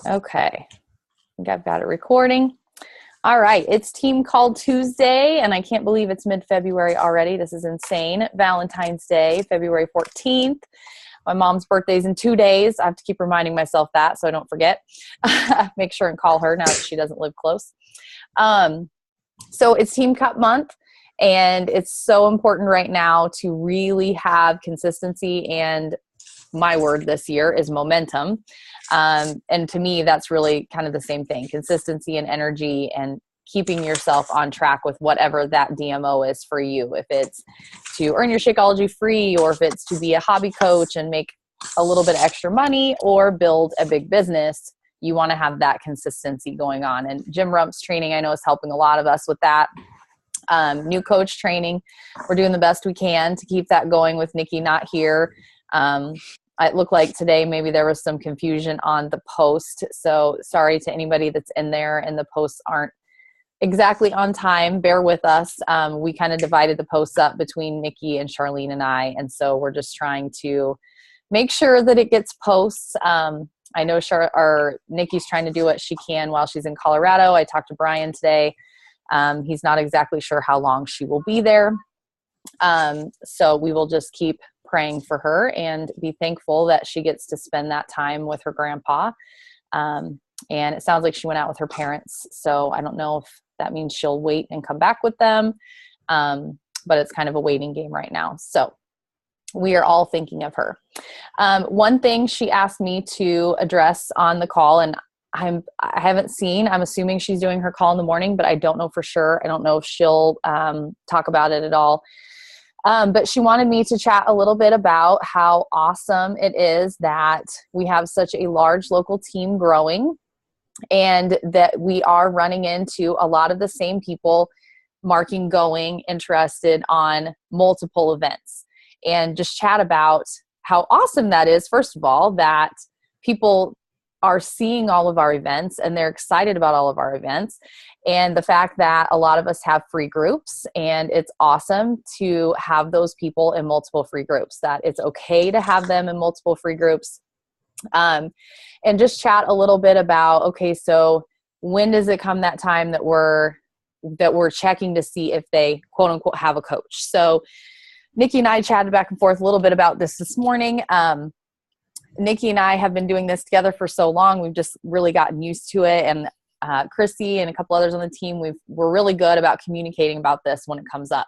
Okay. I think I've got it recording. All right. It's Team Call Tuesday, and I can't believe it's mid-February already. This is insane. Valentine's Day, February 14th. My mom's birthday's in 2 days. I have to keep reminding myself that so I don't forget. Make sure and call her now that she doesn't live close. So it's Team Cup month, and it's so important right now to really have consistency, and my word this year is momentum. And to me, that's really kind of the same thing, consistency and energy and keeping yourself on track with whatever that DMO is for you. If it's to earn your Shakeology free, or if it's to be a hobby coach and make a little bit extra money or build a big business, you want to have that consistency going on. And Jim Rump's training, I know, is helping a lot of us with that. New coach training, we're doing the best we can to keep that going with Nikki not here. It looked like today maybe there was some confusion on the post. So sorry to anybody that's in there and the posts aren't exactly on time. Bear with us. We kind of divided the posts up between Nikki and Charlene and I. And so we're just trying to make sure that it gets posts. I know Nikki's trying to do what she can while she's in Colorado. I talked to Brian today. He's not exactly sure how long she will be there. So we will just keep praying for her and be thankful that she gets to spend that time with her grandpa. And it sounds like she went out with her parents. So I don't know if that means she'll wait and come back with them. But it's kind of a waiting game right now. So we are all thinking of her. One thing she asked me to address on the call, and I haven't seen, I'm assuming she's doing her call in the morning, but I don't know for sure. I don't know if she'll talk about it at all. But she wanted me to chat a little bit about how awesome it is that we have such a large local team growing, and that we are running into a lot of the same people marking going interested on multiple events, and just chat about how awesome that is. First of all, that people are seeing all of our events and they're excited about all of our events, and the fact that a lot of us have free groups, and it's awesome to have those people in multiple free groups, that it's okay to have them in multiple free groups. And just chat a little bit about, okay, so when does it come that time that we're checking to see if they quote unquote have a coach? So Nikki and I chatted back and forth a little bit about this morning. Nikki and I have been doing this together for so long. We've just really gotten used to it. And Chrissy and a couple others on the team, we're really good about communicating about this when it comes up.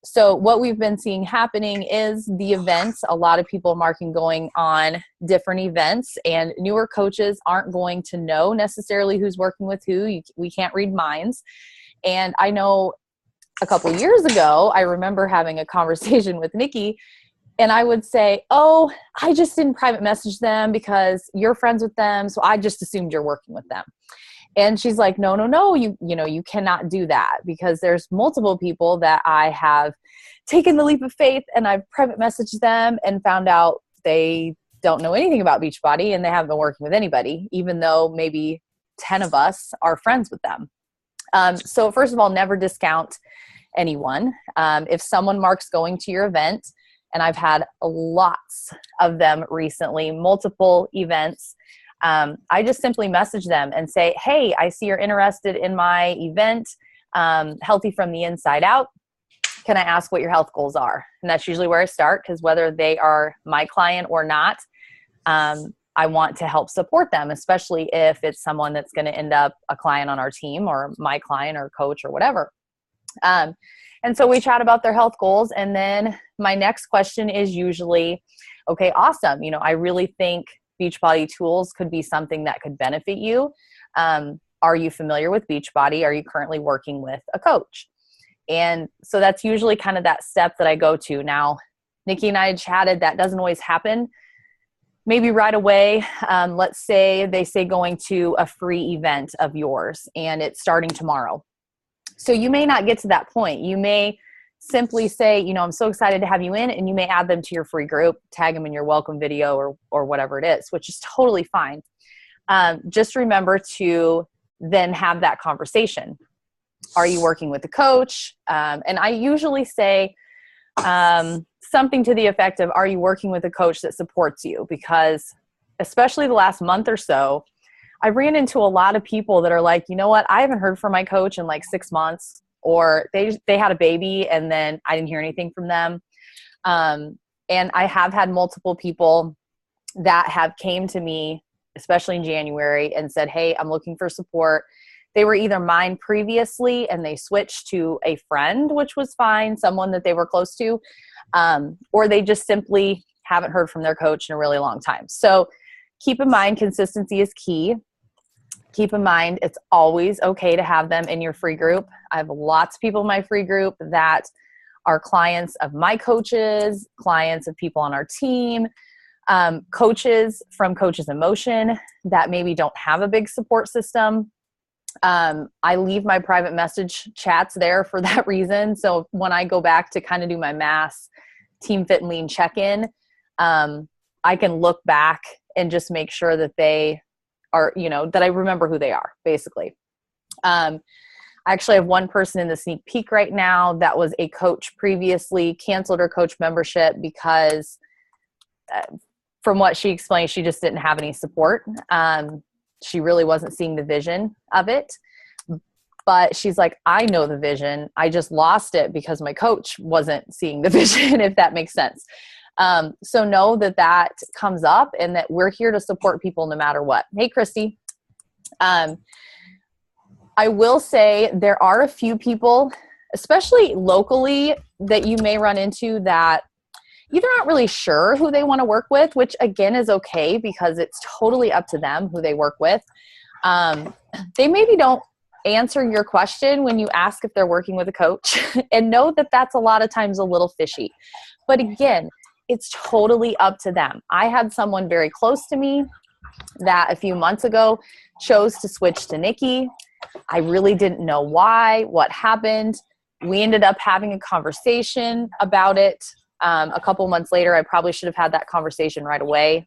So what we've been seeing happening is the events, a lot of people marking going on different events, and newer coaches aren't going to know necessarily who's working with who. We can't read minds. And I know a couple years ago, I remember having a conversation with Nikki, and I would say, oh, I just didn't private message them because you're friends with them, so I just assumed you're working with them. And she's like, no, you cannot do that, because there's multiple people that I have taken the leap of faith and I've private messaged them and found out they don't know anything about Beachbody and they haven't been working with anybody, even though maybe 10 of us are friends with them. So first of all, never discount anyone. If someone marks going to your event, and I've had lots of them recently, multiple events, I just simply message them and say, hey, I see you're interested in my event, Healthy from the Inside Out. Can I ask what your health goals are? And that's usually where I start, because whether they are my client or not, I want to help support them, especially if it's someone that's going to end up a client on our team or my client or coach or whatever. And so we chat about their health goals. And then my next question is usually, okay, awesome. I really think Beachbody tools could be something that could benefit you. Are you familiar with Beachbody? Are you currently working with a coach? And so that's usually kind of that step that I go to. Now, Nikki and I had chatted, that doesn't always happen maybe right away. Let's say they say going to a free event of yours and it's starting tomorrow. So you may not get to that point. You may simply say, I'm so excited to have you in, and you may add them to your free group, tag them in your welcome video or whatever it is, which is totally fine. Just remember to then have that conversation. Are you working with a coach? And I usually say something to the effect of, are you working with a coach that supports you? Because especially the last month or so, I ran into a lot of people that are like, you know what, I haven't heard from my coach in like 6 months, or they had a baby and then I didn't hear anything from them. And I have had multiple people that have came to me, especially in January, and said, hey, I'm looking for support. They were either mine previously and they switched to a friend, which was fine, someone that they were close to, or they just simply haven't heard from their coach in a really long time. So keep in mind, consistency is key. Keep in mind, it's always okay to have them in your free group. I have lots of people in my free group that are clients of my coaches, clients of people on our team, coaches from Coaches in Motion that maybe don't have a big support system. I leave my private message chats there for that reason. So when I go back to kind of do my mass Team Fit and Lean check-in, I can look back and just make sure that they are, that I remember who they are, basically. I actually have one person in the sneak peek right now that was a coach previously, canceled her coach membership because from what she explained, she just didn't have any support. She really wasn't seeing the vision of it. But she's like, I know the vision. I just lost it because my coach wasn't seeing the vision, if that makes sense. So know that comes up and that we're here to support people no matter what. Hey, Christy. I will say there are a few people, especially locally, that you may run into that either aren't really sure who they want to work with, which again is okay because it's totally up to them who they work with. They maybe don't answer your question when you ask if they're working with a coach, and know that that's a lot of times a little fishy. But again, it's totally up to them. I had someone very close to me that a few months ago chose to switch to Nikki. I really didn't know why, what happened. We ended up having a conversation about it. A couple months later, I probably should have had that conversation right away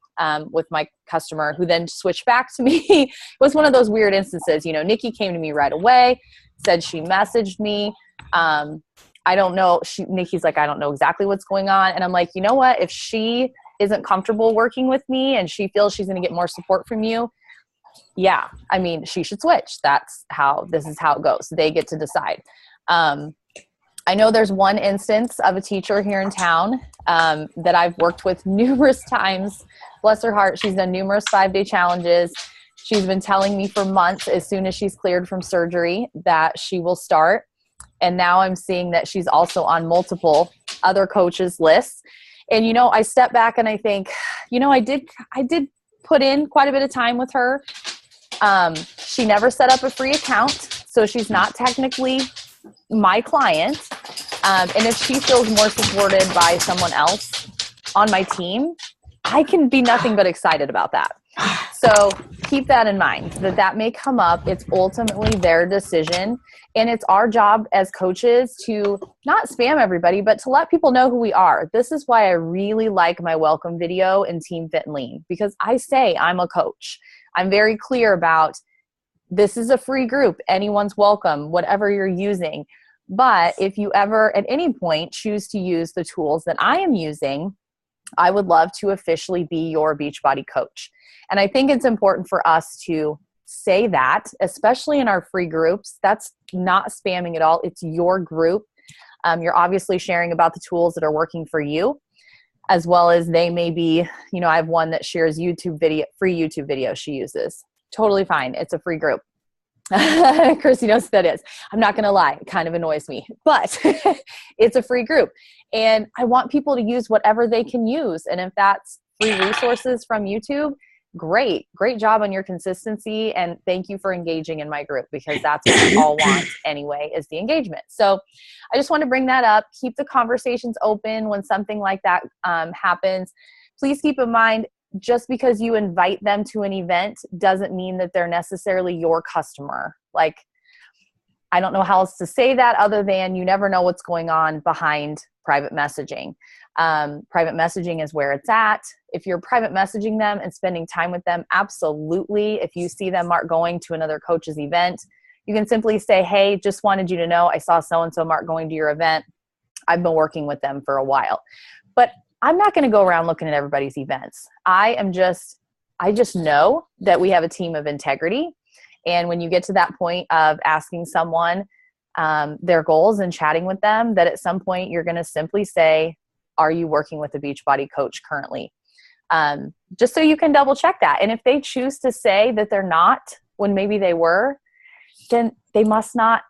with my customer, who then switched back to me. It was one of those weird instances. Nikki came to me right away, said she messaged me. I don't know. Nikki's like, I don't know exactly what's going on. And I'm like, you know what? If she isn't comfortable working with me and she feels she's going to get more support from you, yeah, I mean, she should switch. This is how it goes. They get to decide. I know there's one instance of a teacher here in town that I've worked with numerous times. Bless her heart. She's done numerous 5-day challenges. She's been telling me for months, as soon as she's cleared from surgery, that she will start. And now I'm seeing that she's also on multiple other coaches' lists. And, I step back and I think, I did put in quite a bit of time with her. She never set up a free account, so she's not technically my client. And if she feels more supported by someone else on my team, I can be nothing but excited about that. So keep that in mind, that may come up. It's ultimately their decision. And it's our job as coaches to not spam everybody, but to let people know who we are. This is why I really like my welcome video in Team Fit and Lean, because I say I'm a coach. I'm very clear about this is a free group. Anyone's welcome, whatever you're using. But if you ever at any point choose to use the tools that I am using, I would love to officially be your Beachbody coach. And I think it's important for us to say that, especially in our free groups. That's not spamming at all. It's your group. You're obviously sharing about the tools that are working for you, as well as they may be, I have one that shares free YouTube videos she uses. Totally fine. It's a free group. Chrissy knows what that is. I'm not going to lie. It kind of annoys me, but it's a free group. And I want people to use whatever they can use. And if that's free resources from YouTube, great job on your consistency. And thank you for engaging in my group, because that's what we all want anyway, is the engagement. So I just want to bring that up. Keep the conversations open when something like that happens. Please keep in mind, just because you invite them to an event doesn't mean that they're necessarily your customer. Like, I don't know how else to say that other than you never know what's going on behind private messaging. Private messaging is where it's at. If you're private messaging them and spending time with them, absolutely. If you see them Mark going to another coach's event, you can simply say, hey, just wanted you to know I saw so-and-so Mark going to your event. I've been working with them for a while. But I'm not going to go around looking at everybody's events. I am just I just know that we have a team of integrity. And when you get to that point of asking someone their goals and chatting with them, that at some point you're going to simply say, are you working with a Beachbody coach currently? Just so you can double check that. And if they choose to say that they're not when maybe they were, then they must not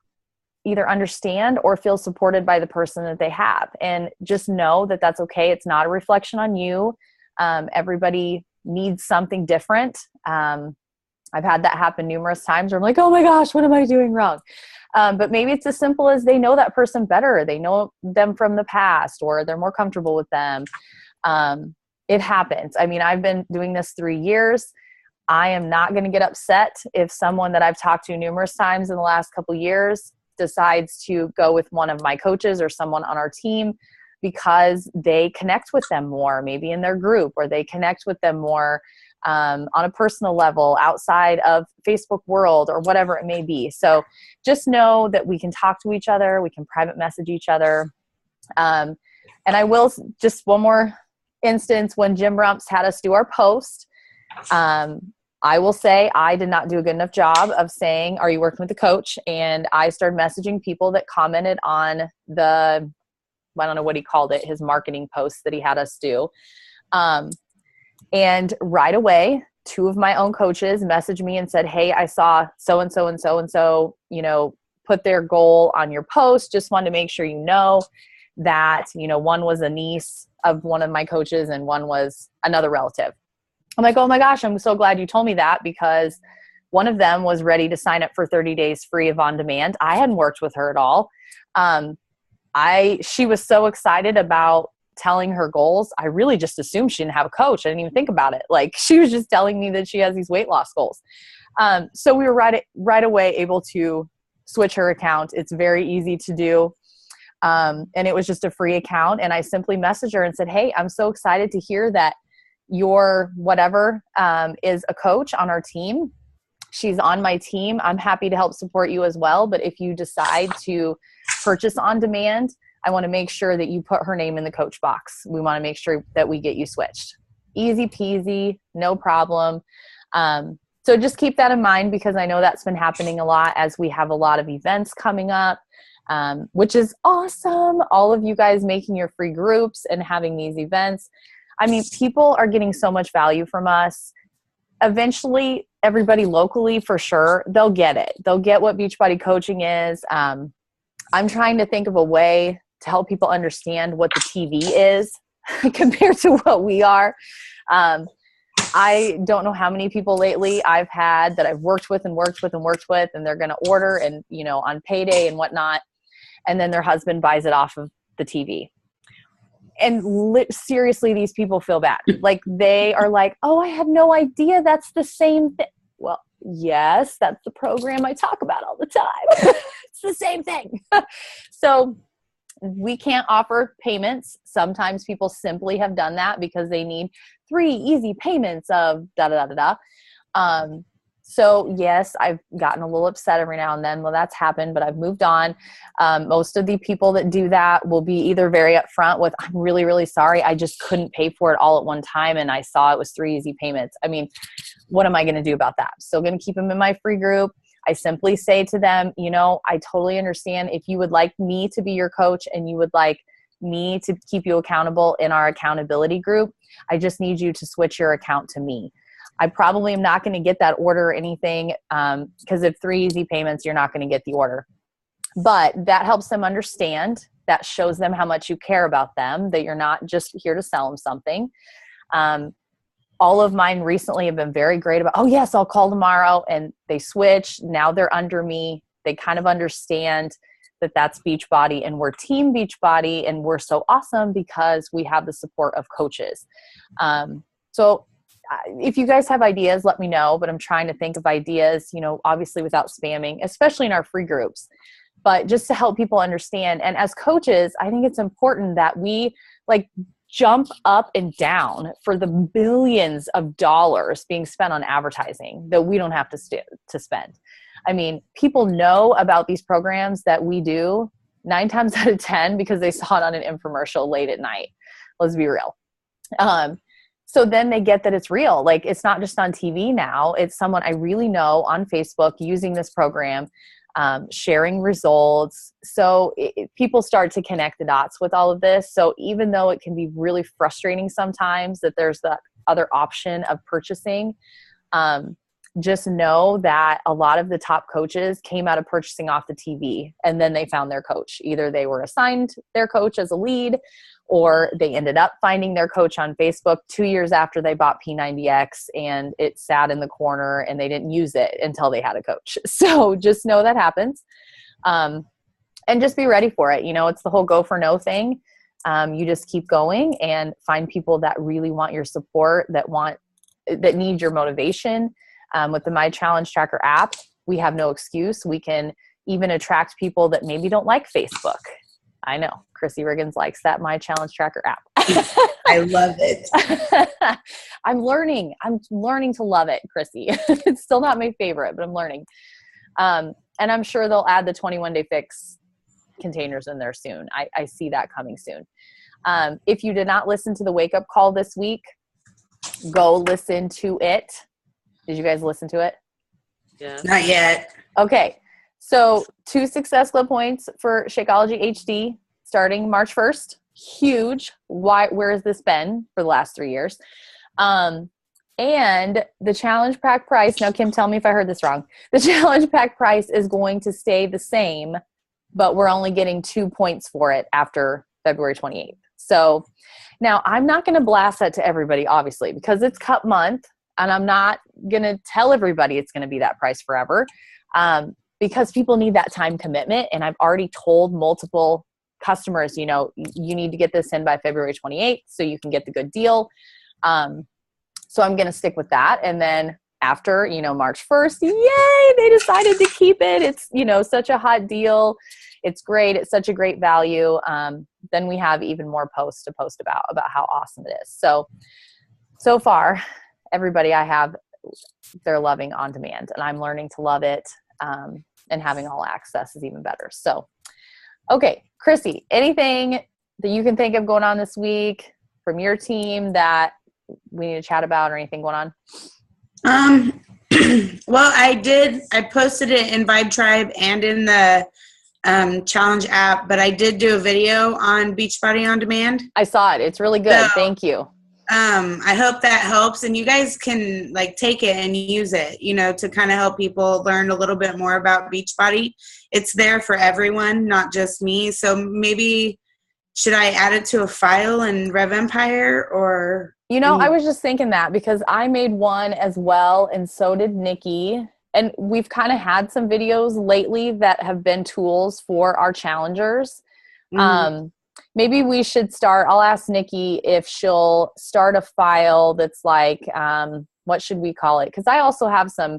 either understand or feel supported by the person that they have. And just know that that's okay. It's not a reflection on you. Everybody needs something different. I've had that happen numerous times where I'm like, oh my gosh, what am I doing wrong? But maybe it's as simple as they know that person better. They know them from the past, or they're more comfortable with them. It happens. I mean, I've been doing this 3 years. I am not going to get upset if someone that I've talked to numerous times in the last couple of years decides to go with one of my coaches or someone on our team because they connect with them more, maybe in their group, or they connect with them more on a personal level outside of Facebook world or whatever it may be. So just know that we can talk to each other. We can private message each other. And I will just one more instance when Jim Rumps had us do our post. I will say I did not do a good enough job of saying, are you working with a coach? And I started messaging people that commented on the, I don't know what he called it, his marketing post that he had us do. And right away, 2 of my own coaches messaged me and said, hey, I saw so-and-so and so-and-so, put their goal on your post. Just wanted to make sure you know that, one was a niece of one of my coaches and one was another relative. I'm like, oh my gosh, I'm so glad you told me that, because one of them was ready to sign up for 30 days free of On Demand. I hadn't worked with her at all. She was so excited about telling her goals. I really just assumed she didn't have a coach. I didn't even think about it. Like, she was just telling me that she has these weight loss goals. So we were right away able to switch her account. It's very easy to do. And it was just a free account. And I simply messaged her and said, hey, I'm so excited to hear that your whatever is a coach on our team. She's on my team. I'm happy to help support you as well. But if you decide to purchase On Demand, I want to make sure that you put her name in the coach box. We want to make sure that we get you switched. Easy peasy, no problem. So just keep that in mind, because I know that's been happening a lot as we have a lot of events coming up, which is awesome. All of you guys making your free groups and having these events. I mean, people are getting so much value from us. Eventually, everybody locally, for sure, they'll get it. They'll get what Beachbody coaching is. I'm trying to think of a way to help people understand what the TV is compared to what we are. I don't know how many people lately I've had that I've worked with, and they're going to order and, on payday and whatnot. And then their husband buys it off of the TV. And seriously, these people feel bad. Like, they are like, oh, I had no idea that's the same thing. Well, yes, that's the program I talk about all the time. It's the same thing. So we can't offer payments. Sometimes people simply have done that because they need 3 easy payments of da-da-da-da-da. So yes, I've gotten a little upset every now and then. Well, that's happened, but I've moved on. Most of the people that do that will be either very upfront with, I'm really, really sorry. I just couldn't pay for it all at one time. And I saw it was 3 easy payments. I mean, what am I going to do about that? I'm still going to keep them in my free group. I simply say to them, I totally understand if you would like me to be your coach and you would like me to keep you accountable in our accountability group. I just need you to switch your account to me. I probably am not going to get that order or anything, because of 3 easy payments, you're not going to get the order. But that helps them understand. That shows them how much you care about them, that you're not just here to sell them something. All of mine recently have been very great about, oh yes, I'll call tomorrow. And they switch. Now they're under me. They kind of understand that that's Beachbody and we're Team Beachbody, and we're so awesome because we have the support of coaches. So if you guys have ideas, let me know, but I'm trying to think of ideas, obviously without spamming, especially in our free groups, but just to help people understand. And as coaches, I think it's important that we jump up and down for the billions of dollars being spent on advertising that we don't have to spend. I mean, people know about these programs that we do 9 times out of 10 because they saw it on an infomercial late at night. Let's be real. So then they get that it's real. Like, it's not just on TV now. It's someone I really know on Facebook using this program, sharing results. So people start to connect the dots with all of this. So even though it can be really frustrating sometimes that there's that other option of purchasing, just know that a lot of the top coaches came out of purchasing off the TV, and then they found their coach. Either they were assigned their coach as a lead, or they ended up finding their coach on Facebook 2 years after they bought P90X, and it sat in the corner and they didn't use it until they had a coach. So just know that happens. And just be ready for it. You know, it's the whole go for no thing. You just keep going and find people that really want your support, that need your motivation. With the My Challenge Tracker app, we have no excuse. We can even attract people that maybe don't like Facebook. I know Chrissy Riggins likes that My Challenge Tracker app. I love it. I'm learning to love it, Chrissy. It's still not my favorite, but I'm learning. And I'm sure they'll add the 21-day fix containers in there soon. I see that coming soon. If you did not listen to the wake up call this week, go listen to it. Did you guys listen to it? Yeah. Not yet. Okay. So 2 Success Club points for Shakeology HD starting March 1st. Huge. Where has this been for the last 3 years? And the challenge pack price. Now, Kim, tell me if I heard this wrong. The challenge pack price is going to stay the same, but we're only getting 2 points for it after February 28th. So now I'm not going to blast that to everybody, obviously, because it's cup month. And I'm not going to tell everybody it's going to be that price forever, because people need that time commitment. And I've already told multiple customers, you know, you need to get this in by February 28th so you can get the good deal. So I'm going to stick with that. And then after, you know, March 1st, yay, they decided to keep it. It's, you know, such a hot deal. It's great. It's such a great value. Then we have even more posts to post about how awesome it is. So far, everybody I have, they're loving on demand, and I'm learning to love it. And having all access is even better. So, okay, Chrissy, anything that you can think of going on this week from your team that we need to chat about, or anything going on? Well, I posted it in Vibe Tribe and in the challenge app, but I did do a video on Beachbody On Demand. I saw it. It's really good. So, thank you. I hope that helps, and you guys can like take it and use it, you know, to kind of help people learn a little bit more about Beachbody. It's there for everyone, not just me. So maybe should I add it to a file in Rev Empire, or? You know, I was just thinking that because I made one as well, and so did Nikki. And we've kind of had some videos lately that have been tools for our challengers. Mm-hmm. Maybe we should I'll ask Nikki if she'll start a file that's like, what should we call it? Because I also have some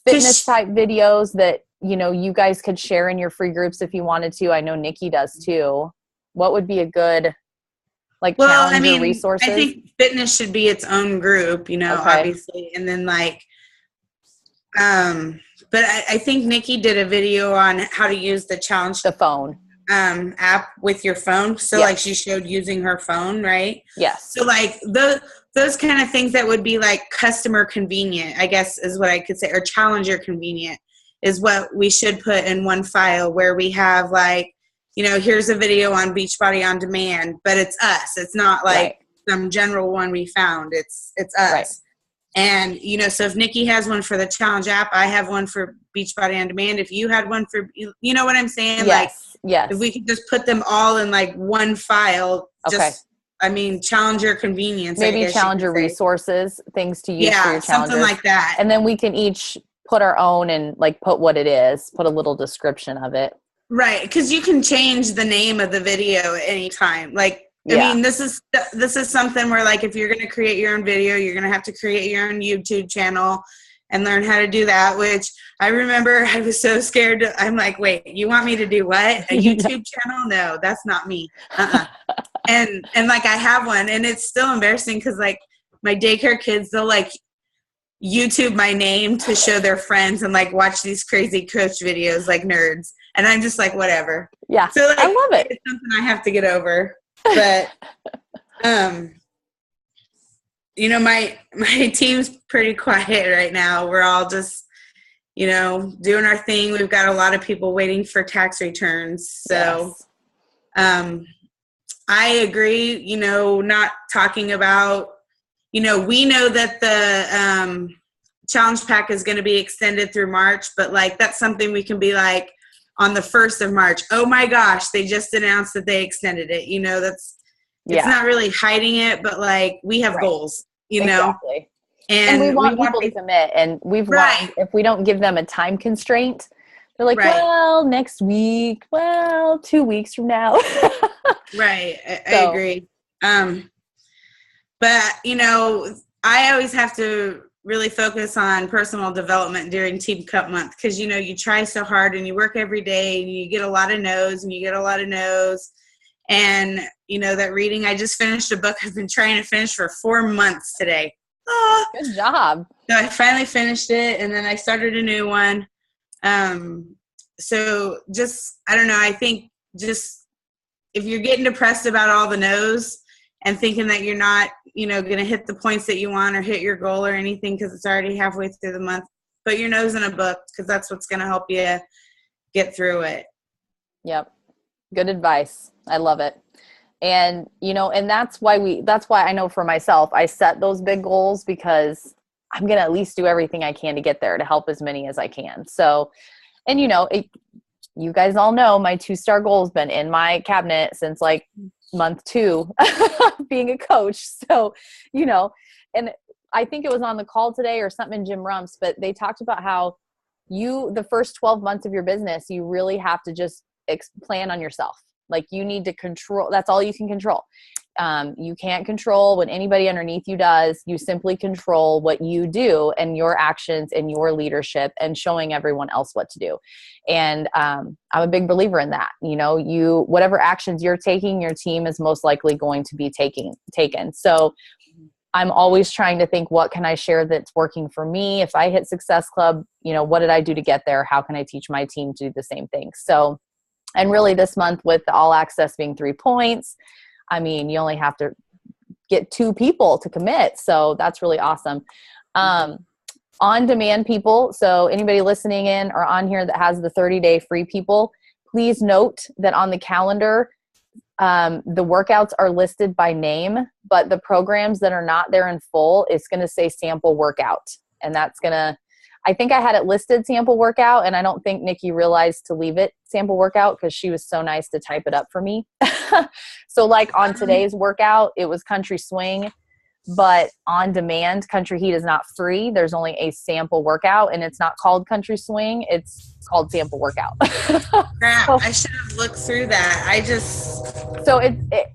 fitness type videos that, you know, you guys could share in your free groups if you wanted to. I know Nikki does too. What would be a good, like, challenger resources? I think fitness should be its own group, you know, obviously. And then like, but I think Nikki did a video on how to use the challenge. The phone. App with your phone. So like she showed using her phone, right? Yes. So like those kind of things that would be like customer convenient, I guess is what I could say, or challenger convenient is what we should put in one file, where we have like, you know, here's a video on Beachbody On Demand, but it's us. It's not like some general one we found. It's us. Right. And, you know, so if Nikki has one for the challenge app, I have one for Beachbody On Demand. If you had one for, you know what I'm saying? Yes. If we could just put them all in like one file, challenger convenience. Maybe challenger resources, things to use for your challengers. Something like that. And then we can each put our own and like put what it is, put a little description of it. Right. Because you can change the name of the video at any time. Like, I mean, this is something where, like, if you're going to create your own video, you're going to have to create your own YouTube channel and learn how to do that, which I remember I was so scared. I'm like, wait, you want me to do what? A YouTube channel? No, that's not me. And like, I have one, and it's still embarrassing because, like, my daycare kids, they'll, like, YouTube my name to show their friends and, like, watch these crazy coach videos like nerds. And I'm just like, whatever. Yeah, so, like, I love it. It's something I have to get over. But my team's pretty quiet right now. We're all just, doing our thing. We've got a lot of people waiting for tax returns. So, yes. I agree, not talking about, we know that the challenge pack is going to be extended through March, but like, that's something we can be like on the 1st of March. Oh my gosh, they just announced that they extended it. It's not really hiding it, but like we have goals, exactly. And we want people to commit, and we've learned if we don't give them a time constraint, they're like, well, next week, 2 weeks from now. Right. I agree. But, I always have to really focus on personal development during Team Cup month because, you try so hard and you work every day and you get a lot of no's and you get a lot of no's. And, that reading, I just finished a book I've been trying to finish for 4 months today. Oh, good job. So I finally finished it, and then I started a new one. So just, I don't know, I think just if you're getting depressed about all the no's and thinking that you're not, going to hit the points that you want or hit your goal or anything because it's already halfway through the month, put your nose in a book because that's what's going to help you get through it. Yep. Good advice. I love it. And, and that's why I know for myself, I set those big goals because I'm going to at least do everything I can to get there to help as many as I can. So, and you guys all know my 2-star goal has been in my cabinet since like month 2 being a coach. So, and I think it was on the call today or something in Jim Rumps, but they talked about how the first 12 months of your business, you really have to just plan on yourself. Like you need to control, that's all you can control. You can't control what anybody underneath you does. You simply control what you do and your actions and your leadership and showing everyone else what to do. And I'm a big believer in that. Whatever actions you're taking, your team is most likely going to be taken. So I'm always trying to think, what can I share that's working for me? If I hit Success Club, what did I do to get there? How can I teach my team to do the same thing? So, and really this month with the all access being 3 points, I mean, you only have to get 2 people to commit. So that's really awesome. On-demand people. So anybody listening in or on here that has the 30-day free people, please note that on the calendar, the workouts are listed by name, but the programs that are not there in full, it's going to say sample workout. And that's going to, I think I had it listed sample workout, and I don't think Nikki realized to leave it sample workout because she was so nice to type it up for me. So like on today's workout, it was country swing, but on demand, country heat is not free. There's only a sample workout, and it's not called country swing. It's called sample workout. Crap, I should have looked through that.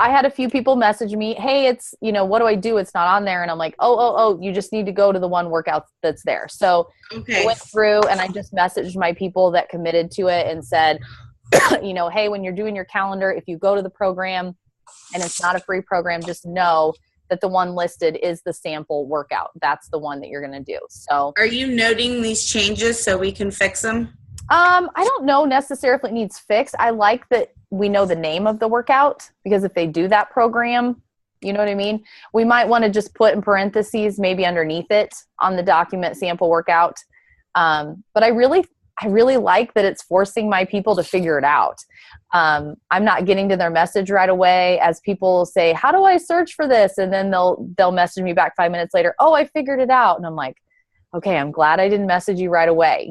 I had a few people message me, hey, it's, what do I do? It's not on there. And I'm like, oh, you just need to go to the one workout that's there. So I went through and I just messaged my people that committed to it and said, hey, when you're doing your calendar, if you go to the program and it's not a free program, just know that the one listed is the sample workout. That's the one that you're going to do. So are you noting these changes so we can fix them? I don't know necessarily if it needs fixed. I like that we know the name of the workout, because if they do that program, you know what I mean? We might want to just put in parentheses, maybe underneath it on the document, sample workout. But I really like that it's forcing my people to figure it out. I'm not getting to their message right away as people say, how do I search for this? And then they'll message me back 5 minutes later. Oh, I figured it out. And I'm like, okay, I'm glad I didn't message you right away.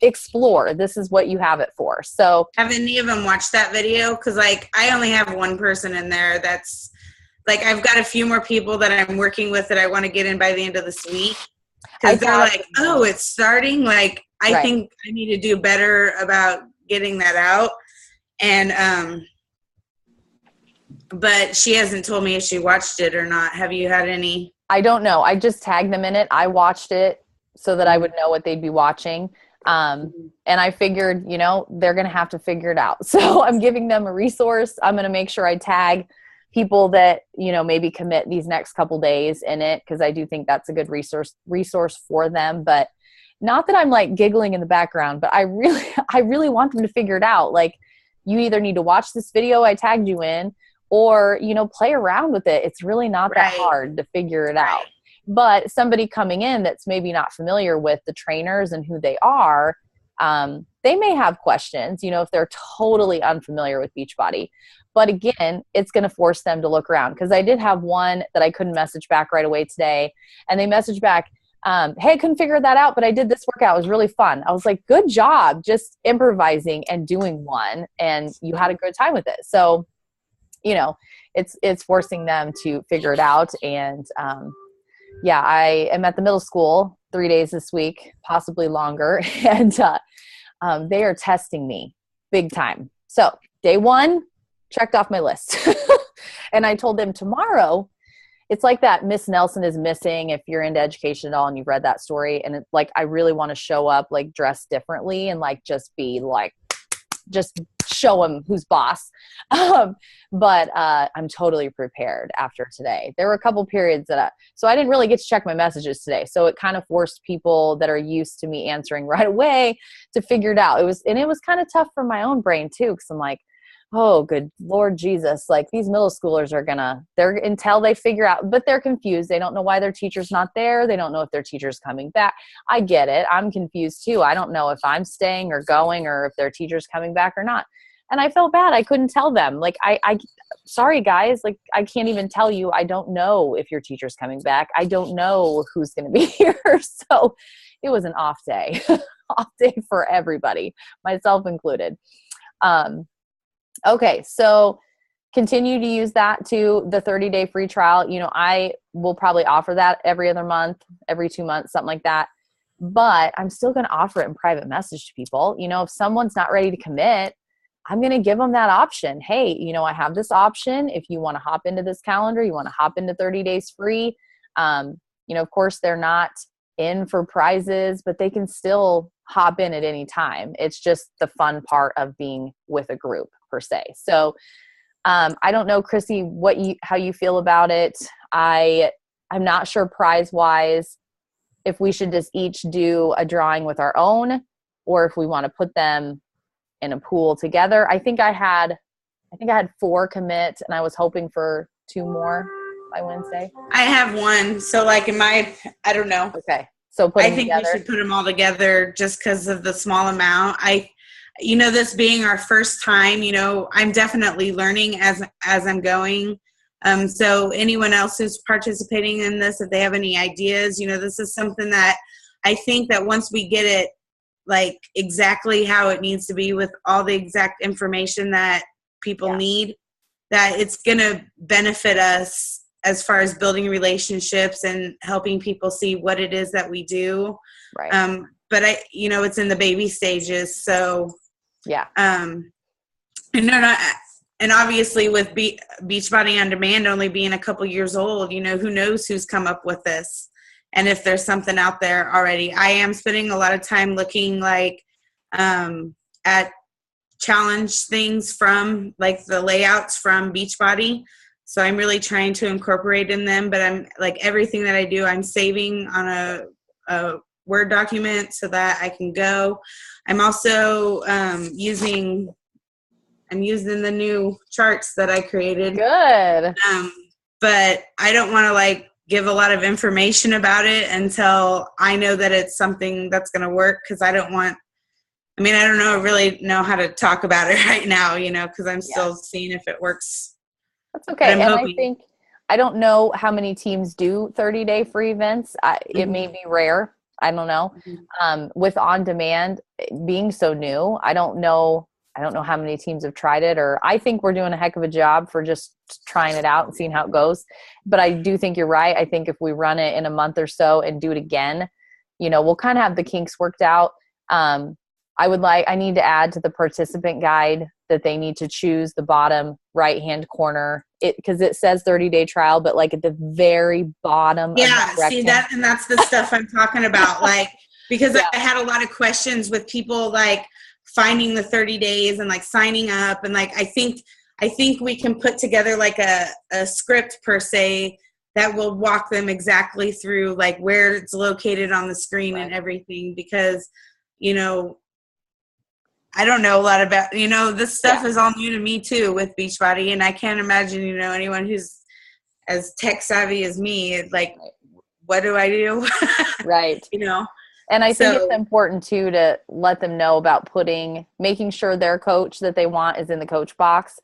Explore. This is what you have it for. So have any of them watched that video? Because I only have one person in there that's I've got a few more people that I'm working with that I want to get in by the end of this week. Because they're like, oh, it's starting. I think I need to do better about getting that out. And but she hasn't told me if she watched it or not. Have you had any? I don't know. I just tagged them in it. I watched it so that I would know what they'd be watching. And I figured, they're going to have to figure it out. So I'm giving them a resource. I'm going to make sure I tag people that, maybe commit these next couple days in it, because I do think that's a good resource for them. But not that I'm giggling in the background, but I really want them to figure it out. You either need to watch this video I tagged you in, or, play around with it. It's really not that hard to figure it out. But somebody coming in that's maybe not familiar with the trainers and who they are, they may have questions, if they're totally unfamiliar with Beachbody. But again, it's going to force them to look around, because I did have one that I couldn't message back right away today. And they messaged back, hey, I couldn't figure that out, but I did this workout. It was really fun. I was like, good job, just improvising and doing one. And you had a good time with it. So, it's forcing them to figure it out. And, I am at the middle school 3 days this week, possibly longer. And they are testing me big time. So day one, checked off my list. And I told them tomorrow, it's like that Miss Nelson is Missing, if you're into education at all and you've read that story. And it's like, I really want to show up like dressed differently and like just be like, just show them who's boss. But I'm totally prepared after today. There were a couple periods so I didn't really get to check my messages today. So it kind of forced people that are used to me answering right away to figure it out. It was kind of tough for my own brain too. 'Cause I'm like, oh, good Lord Jesus. Like, these middle schoolers they're until they figure out, but they're confused. They don't know why their teacher's not there. They don't know if their teacher's coming back. I get it. I'm confused too. I don't know if I'm staying or going, or if their teacher's coming back or not. And I felt bad. I couldn't tell them. Like, sorry guys, like, I can't even tell you. I don't know if your teacher's coming back. I don't know who's going to be here. So it was an off day, off day for everybody, myself included. Okay, so continue to use that to the 30-day free trial. I will probably offer that every other month, every 2 months, something like that. But I'm still going to offer it in private message to people. If someone's not ready to commit, I'm going to give them that option. Hey, I have this option. If you want to hop into this calendar, you want to hop into 30 days free. Of course, they're not in for prizes, but they can still hop in at any time. It's just the fun part of being with a group per se. So I don't know, Chrissy, how you feel about it. I'm not sure prize wise if we should just each do a drawing with our own, or if we want to put them in a pool together. I think I had 4 commit, and I was hoping for 2 more by Wednesday. I have 1. So like I don't know. Okay. So I think we should put them all together just because of the small amount. This being our first time, I'm definitely learning as I'm going. So anyone else who's participating in this, if they have any ideas, this is something that I think that once we get it like exactly how it needs to be with all the exact information that people need, that it's going to benefit us as far as building relationships and helping people see what it is that we do. Right. But it's in the baby stages. So yeah. And obviously with Beachbody On Demand only being a couple years old, who knows who's come up with this. And if there's something out there already. I am spending a lot of time looking like at challenge things from like the layouts from Beachbody. So I'm really trying to incorporate in them, but I'm like everything that I do, I'm saving on a Word document so that I can go. I'm also using the new charts that I created. Good. But I don't want to like give a lot of information about it until I know that it's something that's going to work. Cause I don't really know how to talk about it right now, cause I'm still seeing if it works. That's okay. And I don't know how many teams do 30-day free events. It may be rare. I don't know. With On Demand being so new, I don't know how many teams have tried it, or I think we're doing a heck of a job for just trying it out and seeing how it goes. But I do think you're right. I think if we run it in a month or so and do it again, we'll kind of have the kinks worked out. I need to add to the participant guide that they need to choose the bottom right-hand corner, because it says 30-day trial, but like at the very bottom. Yeah, see that, and that's the stuff I'm talking about. Like, because I had a lot of questions with people like finding the 30 days and like signing up, and like I think we can put together like a script per se that will walk them exactly through like where it's located on the screen and everything, because I don't know a lot about, this stuff is all new to me too with Beachbody, and I can't imagine, anyone who's as tech savvy as me, like, what do I do? Right. And I think it's important too to let them know about making sure their coach that they want is in the coach box.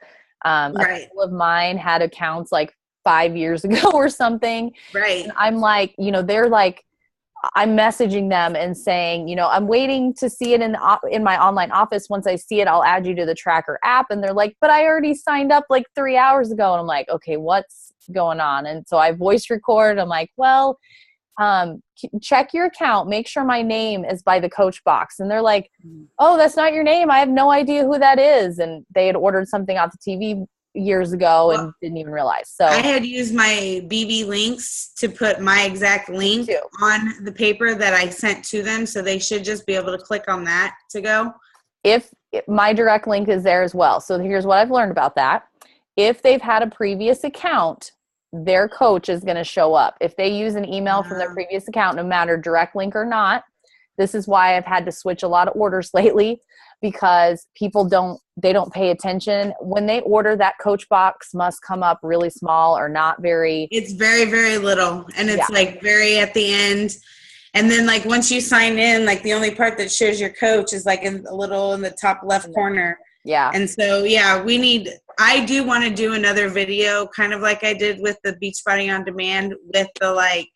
A couple of mine had accounts like 5 years ago or something. Right. And I'm like, they're like, I'm messaging them and saying, I'm waiting to see it in my online office. Once I see it, I'll add you to the Tracker app. And they're like, but I already signed up like 3 hours ago. And I'm like, okay, what's going on? And so I voice record. I'm like, well, check your account. Make sure my name is by the coach box. And they're like, oh, that's not your name. I have no idea who that is. And they had ordered something off the TV years ago and didn't even realize. So I had used my BB links to put my exact link on the paper that I sent to them. So they should just be able to click on that to go. If my direct link is there as well. So here's what I've learned about that. If they've had a previous account, their coach is going to show up. If they use an email from their previous account, no matter direct link or not, this is why I've had to switch a lot of orders lately, because people don't pay attention. When they order, that coach box must come up really small or not very. It's very, very little. And it's like very at the end. And then like once you sign in, like the only part that shows your coach is like in the top left corner. Yeah. And so, I do want to do another video kind of like I did with the Beachbody on Demand with the like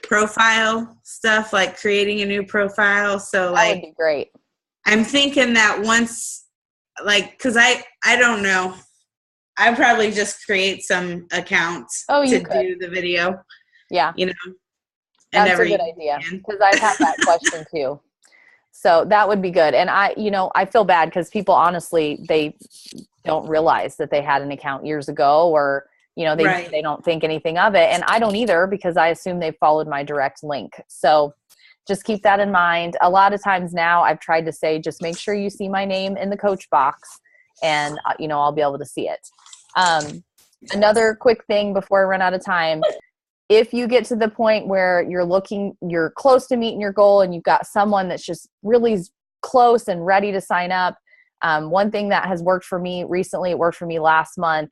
profile stuff, like creating a new profile. So that would be great. I'm thinking that once, like, cause I don't know, I probably just create some accounts to do the video. Yeah. That's a good idea, because I've had that question too. So that would be good. And I feel bad because people honestly, they don't realize that they had an account years ago, or, they don't think anything of it. And I don't either, because I assume they followed my direct link. So just keep that in mind. A lot of times now I've tried to say, just make sure you see my name in the coach box, and, I'll be able to see it. Another quick thing before I run out of time. If you get to the point where you're close to meeting your goal and you've got someone that's just really close and ready to sign up, one thing that has worked for me recently, it worked for me last month,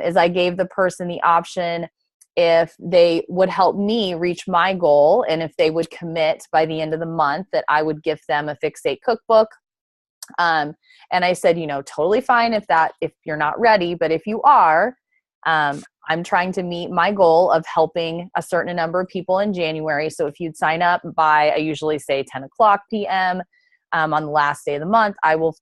is I gave the person the option if they would help me reach my goal, and if they would commit by the end of the month, that I would gift them a Fix 8 cookbook. And I said, totally fine if you're not ready, but if you are, I'm trying to meet my goal of helping a certain number of people in January. So if you'd sign up by, I usually say 10 o'clock p.m. On the last day of the month, I will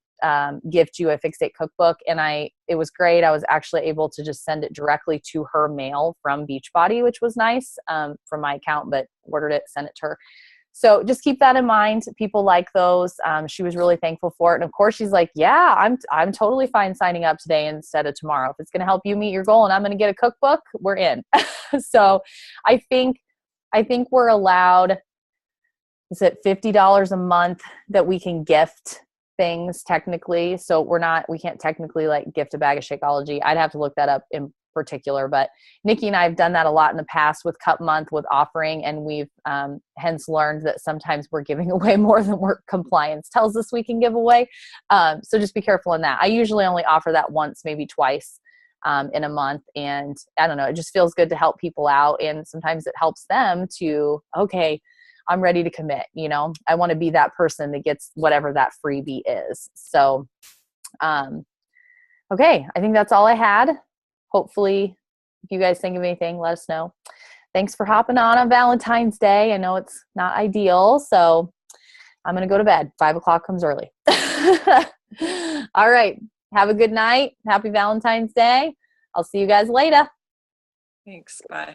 gift you a Fix 8 cookbook. And it was great. I was actually able to just send it directly to her mail from Beachbody, which was nice, from my account, but ordered it, sent it to her. So just keep that in mind. People like those. She was really thankful for it. And of course she's like, yeah, I'm totally fine signing up today instead of tomorrow. If it's going to help you meet your goal and I'm going to get a cookbook, we're in. So I think we're allowed, is it $50 a month that we can gift things technically? So we can't technically like gift a bag of Shakeology. I'd have to look that up in particular, but Nikki and I have done that a lot in the past with Cup Month, with offering, and we've hence learned that sometimes we're giving away more than work compliance tells us we can give away. So just be careful in that. I usually only offer that once, maybe twice in a month, and I don't know, it just feels good to help people out, and sometimes it helps them to, okay, I'm ready to commit. I want to be that person that gets whatever that freebie is. So okay, I think that's all I had. Hopefully, if you guys think of anything, let us know. Thanks for hopping on Valentine's Day. I know it's not ideal, so I'm going to go to bed. 5 o'clock comes early. All right. Have a good night. Happy Valentine's Day. I'll see you guys later. Thanks. Bye.